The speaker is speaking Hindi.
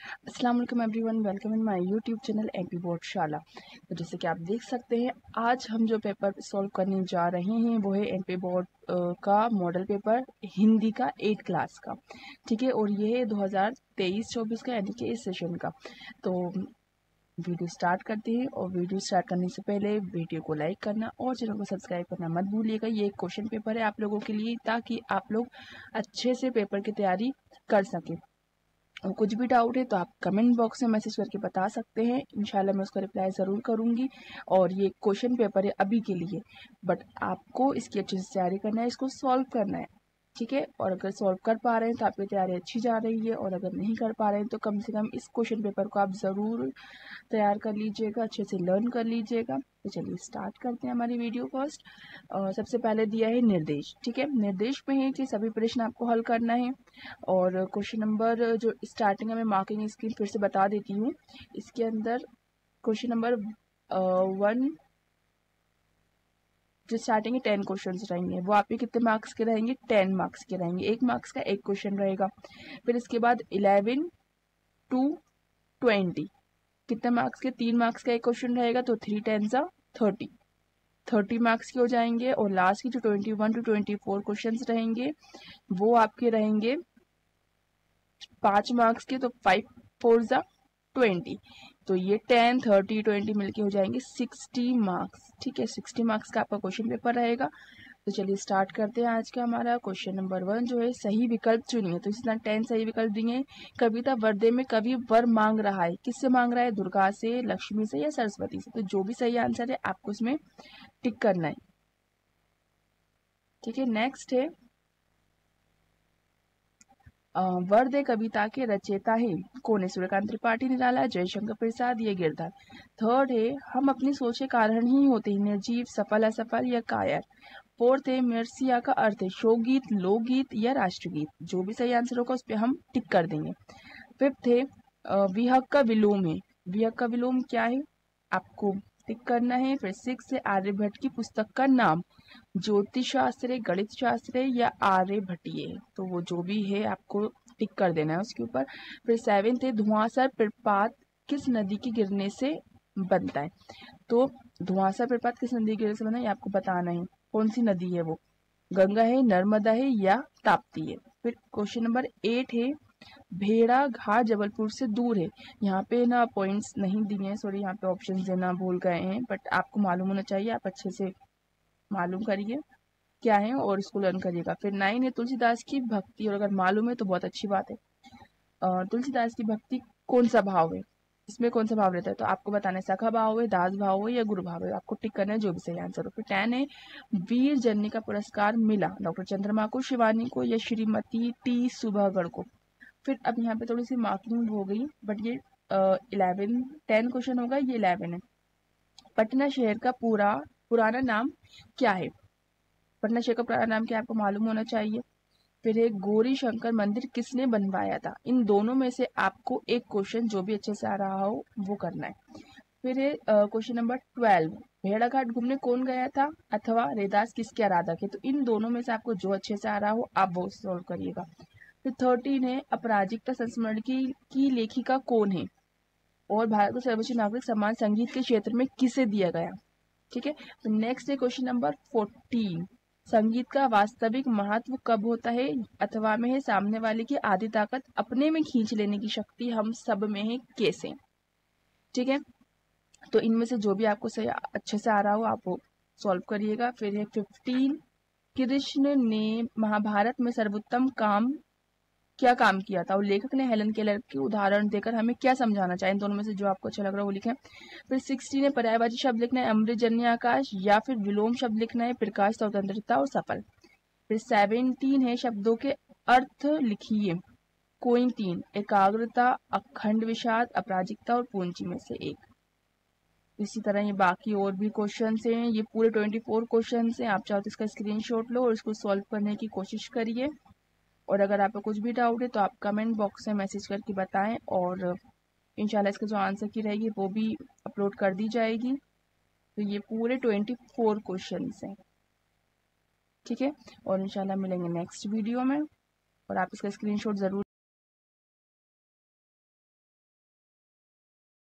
अस्सलाम वालेकुम everyone, welcome in my YouTube channel MP board शाला। तो जैसे कि आप देख सकते हैं, आज हम जो पेपर सॉल्व करने जा रहे हैं वो है एमपी बोर्ड का मॉडल पेपर हिंदी का 8 क्लास का। ठीक है, और ये है 2023-24 का, यानी कि इस सेशन का। तो वीडियो स्टार्ट करते हैं, और वीडियो स्टार्ट करने से पहले वीडियो को लाइक करना और चैनल को सब्सक्राइब करना मत भूलिएगा। ये एक क्वेश्चन पेपर है आप लोगों के लिए, ताकि आप लोग अच्छे से पेपर की तैयारी कर सकें। और कुछ भी डाउट है तो आप कमेंट बॉक्स में मैसेज करके बता सकते हैं, इंशाल्लाह मैं उसका रिप्लाई ज़रूर करूंगी। और ये क्वेश्चन पेपर है अभी के लिए, बट आपको इसकी अच्छे से तैयारी करना है, इसको सॉल्व करना है। ठीक है, और अगर सॉल्व कर पा रहे हैं तो आपकी तैयारी अच्छी जा रही है, और अगर नहीं कर पा रहे हैं तो कम से कम इस क्वेश्चन पेपर को आप ज़रूर तैयार कर लीजिएगा, अच्छे से लर्न कर लीजिएगा। तो चलिए स्टार्ट करते हैं हमारी वीडियो फर्स्ट। सबसे पहले दिया है निर्देश। ठीक है, निर्देश में है कि सभी प्रश्न आपको हल करना है। और क्वेश्चन नंबर जो स्टार्टिंग में मार्किंग स्कीम फिर से बता देती हूँ। इसके अंदर क्वेश्चन नंबर 1 जो स्टार्टिंग 10 क्वेश्चन रहेंगे, वो आपके कितने मार्क्स के रहेंगे? 10 मार्क्स के रहेंगे। 1 मार्क्स का एक क्वेश्चन रहेगा। फिर इसके बाद 11 to 20 कितने मार्क्स के? 3 मार्क्स का एक क्वेश्चन रहेगा, तो 3 10 30 मार्क्स के हो जाएंगे। और लास्ट की जो 21 to 24 क्वेश्चन रहेंगे, वो आपके रहेंगे 5 मार्क्स के, तो 5 4 20। तो ये 10 30 20 मिलके हो जाएंगे 60 मार्क्स। ठीक है, 60 मार्क्स का आपका क्वेश्चन पेपर रहेगा। तो चलिए स्टार्ट करते हैं आज का हमारा क्वेश्चन नंबर 1 जो है सही विकल्प चुनिए। तो इस तरह 10 सही विकल्प दिए। कविता वर्दे में कवि वर मांग रहा है, किससे मांग रहा है? दुर्गा से, लक्ष्मी से या सरस्वती से? तो जो भी सही आंसर है आपको उसमें टिक करना है। ठीक है, नेक्स्ट है वर्दे कविता के रचयिता है कौन है? सूर्यकांत त्रिपाठी, निराला, जयशंकर प्रसाद या गिरधर। थर्ड है हम अपनी सोच के कारण ही होते हैं, निर्जीव, सफल, असफल या कायर। फोर्थ है मर्सिया का अर्थ है शोकगीत, लोकगीत या राष्ट्रगीत। जो भी सही आंसर होगा उस पर हम टिक कर देंगे। फिफ्थ है विहग का विलोम है। विहग का विलोम क्या है? आपको टिक करना है। फिर सिक्स है आर्यभट्ट की पुस्तक का नाम, ज्योतिष शास्त्र है, गणित शास्त्र है या आर्यभट्टीय है। तो वो जो भी है आपको टिक कर देना है उसके ऊपर। फिर सेवेंथ है धुआंसर प्रपात किस नदी के गिरने से बनता है? तो धुआंसर प्रपात किस नदी के गिरने से बना है, ये आपको बताना है। कौन सी नदी है वो? गंगा है, नर्मदा है या ताप्ती है? फिर क्वेश्चन नंबर 8 है भेड़ा घाट जबलपुर से दूर है। यहाँ पे ना पॉइंट्स नहीं दिए हैं, सॉरी, यहाँ पे ऑप्शन देना भूल गए हैं, बट आपको मालूम होना चाहिए, आप अच्छे से मालूम करिए क्या है और इसको लर्न करिएगा। फिर 9 है तुलसीदास की भक्ति, और अगर मालूम है तो बहुत अच्छी बात है। तुलसीदास की भक्ति कौन सा भाव है? इसमें कौन सा भाव रहता है? तो आपको बताना है सखा भाव है, दास भाव है या गुरु भाव है। आपको टिक करना है जो भी सही आंसर हो। फिर 10 है वीर जननी का पुरस्कार मिला डॉक्टर चंद्रमा को, शिवानी को या श्रीमती टी सुभागढ़ को। फिर अब यहाँ पे थोड़ी सी मार्किंग हो गई, बट ये 11 10 क्वेश्चन होगा, ये 11 है। पटना शहर का पुराना नाम क्या है? पटना शहर का पुराना नाम क्या है आपको मालूम होना चाहिए। फिर है गौरी शंकर मंदिर किसने बनवाया था? इन दोनों में से आपको एक क्वेश्चन जो भी अच्छे से आ रहा हो वो करना है। फिर है क्वेश्चन नंबर 12 भेड़ाघाट घूमने कौन गया था, अथवा रैदास किसके आराधक है? तो इन दोनों में से आपको जो अच्छे से आ रहा हो आप वो सॉल्व करिएगा। फिर 13 है अपराजिकता संस्मरण की लेखिका कौन है, और भारत को सर्वोच्च नागरिक सम्मान संगीत के क्षेत्र में किसे दिया गया? ठीक है, तो नेक्स्ट है क्वेश्चन नंबर 14 संगीत का वास्तविक महत्व कब होता है, अथवा में है सामने वाले की आधी ताकत अपने में खींच लेने की शक्ति हम सब में है कैसे? ठीक है, तो इनमें से जो भी आपको सही अच्छे से आ रहा हो आप वो सॉल्व करिएगा। फिर है 15 कृष्ण ने महाभारत में सर्वोत्तम क्या काम किया था, और लेखक ने हेलन केलर की उदाहरण देकर हमें क्या समझाना चाहे? इन दोनों में से जो आपको अच्छा लग रहा है वो लिखें। फिर 16 है पर्यायवाची शब्द लिखना है अमृतजन्य आकाश, या फिर विलोम शब्द लिखना है प्रकाश, स्वतंत्रता और सफल। फिर 17 है शब्दों के अर्थ लिखिए कोई 3, एकाग्रता, अखंड विषाद, अपराजिकता और पूंजी में से एक। इसी तरह ये बाकी और भी क्वेश्चन हैं, ये पूरे 24 क्वेश्चन हैं। आप चाहो तो इसका स्क्रीनशॉट लो और इसको सॉल्व करने की कोशिश करिए। और अगर आपको कुछ भी डाउट है तो आप कमेंट बॉक्स में मैसेज करके बताएं, और इंशाल्लाह इसका जो आंसर की रहेगी वो भी अपलोड कर दी जाएगी। तो ये पूरे 24 क्वेश्चन हैं। ठीक है, और इंशाल्लाह मिलेंगे नेक्स्ट वीडियो में, और आप इसका स्क्रीनशॉट ज़रूर